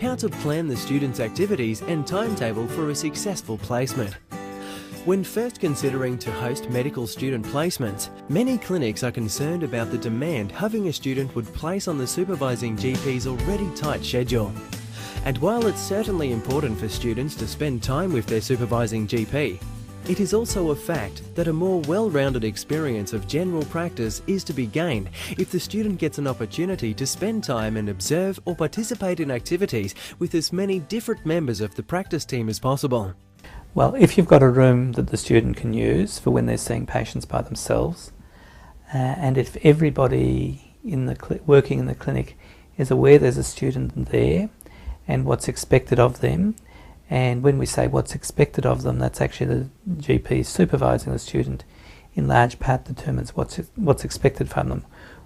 how to plan the student's activities and timetable for a successful placement. When first considering to host medical student placements, many clinics are concerned about the demand having a student would place on the supervising GP's already tight schedule. And while it's certainly important for students to spend time with their supervising GP, it is also a fact that a more well-rounded experience of general practice is to be gained if the student gets an opportunity to spend time and observe or participate in activities with as many different members of the practice team as possible. Well, if you've got a room that the student can use for when they're seeing patients by themselves, and if everybody working in the clinic is aware there's a student there and what's expected of them, and when we say what's expected of them, that's actually the GP supervising the student in large part determines what's expected from them,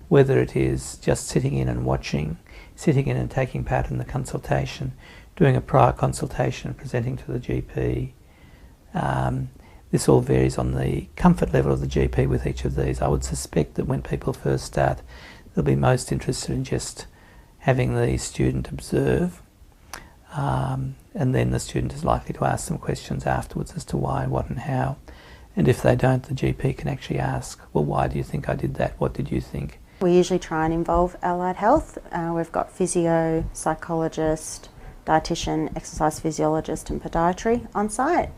whether it is just sitting in and watching, sitting in and taking part in the consultation, doing a prior consultation and presenting to the GP. This all varies on the comfort level of the GP with each of these. I would suspect that when people first start, they'll be most interested in just having the student observe, and then the student is likely to ask some questions afterwards as to why, what and how. And if they don't, the GP can actually ask, well, why do you think I did that? What did you think? We usually try and involve allied health. We've got physio, psychologist, dietitian, exercise physiologist and podiatry on site.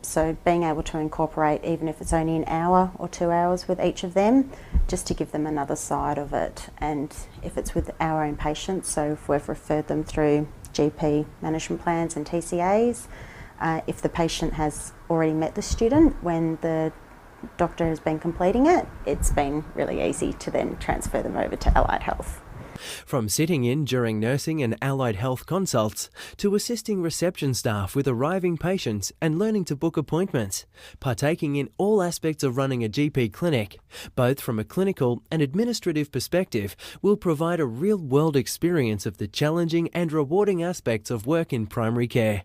So being able to incorporate, even if it's only an hour or 2 hours with each of them, just to give them another side of it. And if it's with our own patients, so if we've referred them through GP management plans and TCAs, if the patient has already met the student when the doctor has been completing it, it's been really easy to then transfer them over to allied health. From sitting in during nursing and allied health consults, to assisting reception staff with arriving patients and learning to book appointments, partaking in all aspects of running a GP clinic, both from a clinical and administrative perspective, will provide a real-world experience of the challenging and rewarding aspects of work in primary care.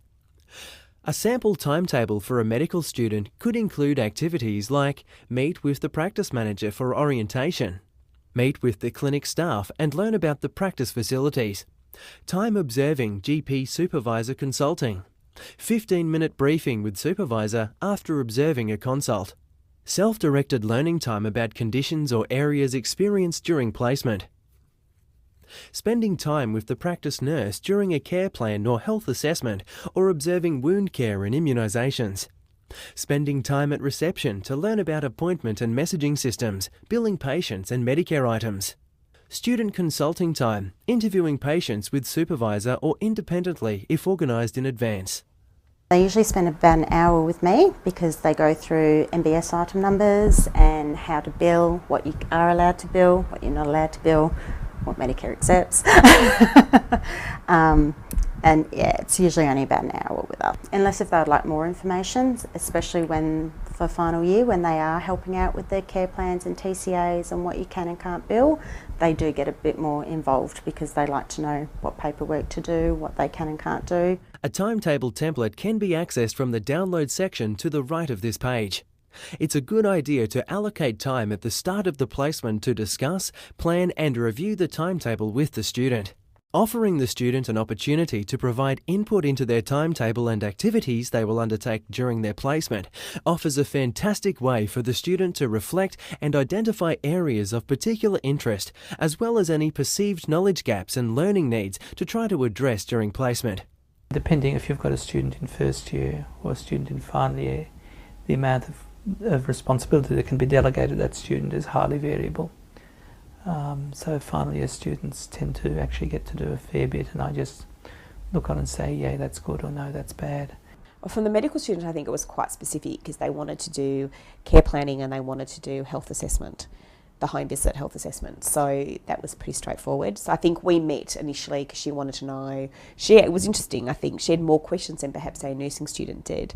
A sample timetable for a medical student could include activities like meet with the practice manager for orientation, meet with the clinic staff and learn about the practice facilities, time observing GP supervisor consulting, 15-minute briefing with supervisor after observing a consult, self-directed learning time about conditions or areas experienced during placement, spending time with the practice nurse during a care plan or health assessment or observing wound care and immunisations, spending time at reception to learn about appointment and messaging systems, billing patients and Medicare items, student consulting time, interviewing patients with supervisor or independently if organised in advance. They usually spend about an hour with me because they go through MBS item numbers and how to bill, what you are allowed to bill, what you're not allowed to bill, what Medicare accepts. And yeah, it's usually only about an hour with us. Unless if they'd like more information, especially when for final year, when they are helping out with their care plans and TCAs and what you can and can't bill, they do get a bit more involved because they like to know what paperwork to do, what they can and can't do. A timetable template can be accessed from the download section to the right of this page. It's a good idea to allocate time at the start of the placement to discuss, plan and review the timetable with the student. Offering the student an opportunity to provide input into their timetable and activities they will undertake during their placement offers a fantastic way for the student to reflect and identify areas of particular interest, as well as any perceived knowledge gaps and learning needs to try to address during placement. Depending if you've got a student in first year or a student in final year, the amount of responsibility that can be delegated to that student is highly variable. So final year students tend to actually get to do a fair bit, and I just look on and say, yeah, that's good, or no, that's bad. Well, from the medical student, I think it was quite specific because they wanted to do care planning and they wanted to do health assessment, the home visit health assessment. So that was pretty straightforward. So I think we met initially because she wanted to know, it was interesting, I think she had more questions than perhaps a nursing student did.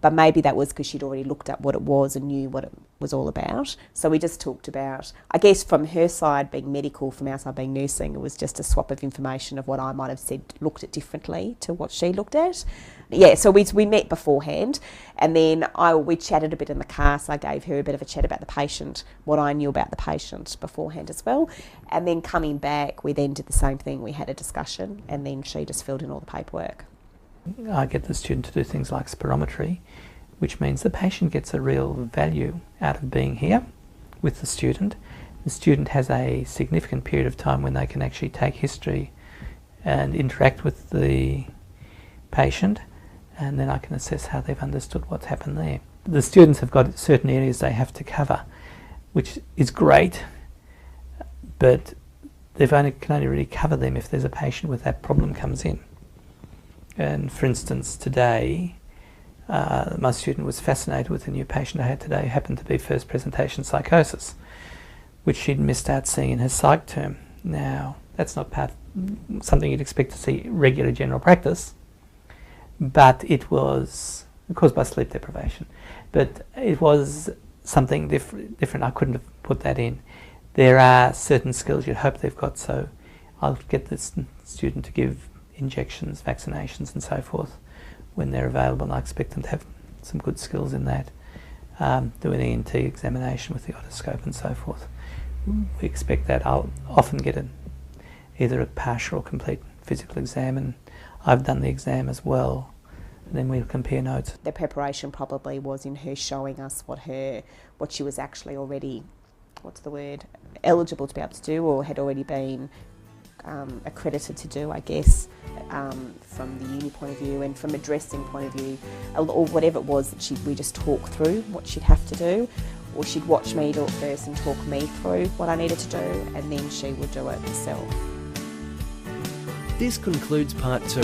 But maybe that was because she'd already looked up what it was and knew what it was all about. So we just talked about, I guess from her side being medical, from our side being nursing, it was just a swap of information of what I might have said, looked at differently to what she looked at. Yeah, so we met beforehand, and then we chatted a bit in the car, so I gave her a bit of a chat about the patient, what I knew about the patient beforehand as well. And then coming back, we then did the same thing. We had a discussion, and then she just filled in all the paperwork. I get the student to do things like spirometry, which means the patient gets a real value out of being here with the student. The student has a significant period of time when they can actually take history and interact with the patient, and then I can assess how they've understood what's happened there. The students have got certain areas they have to cover, which is great, but they can only really cover them if there's a patient with that problem comes in. And for instance, today, my student was fascinated with a new patient I had today, who happened to be first presentation psychosis, which she'd missed out seeing in her psych term. Now, that's not something you'd expect to see regular general practice, but it was caused by sleep deprivation. But it was something different. I couldn't have put that in. There are certain skills you'd hope they've got, so I'll get this student to give injections, vaccinations and so forth when they're available, and I expect them to have some good skills in that. Do an ENT examination with the otoscope and so forth. We expect that. I'll often get either a partial or complete physical exam, and I've done the exam as well, and then we'll compare notes. The preparation probably was in her showing us what she was actually already, eligible to be able to do, or had already been accredited to do, I guess, from the uni point of view, and from a dressing point of view, or whatever it was that we just talk through what she'd have to do, or she'd watch me do it first and talk me through what I needed to do, and then she would do it herself. This concludes part 2.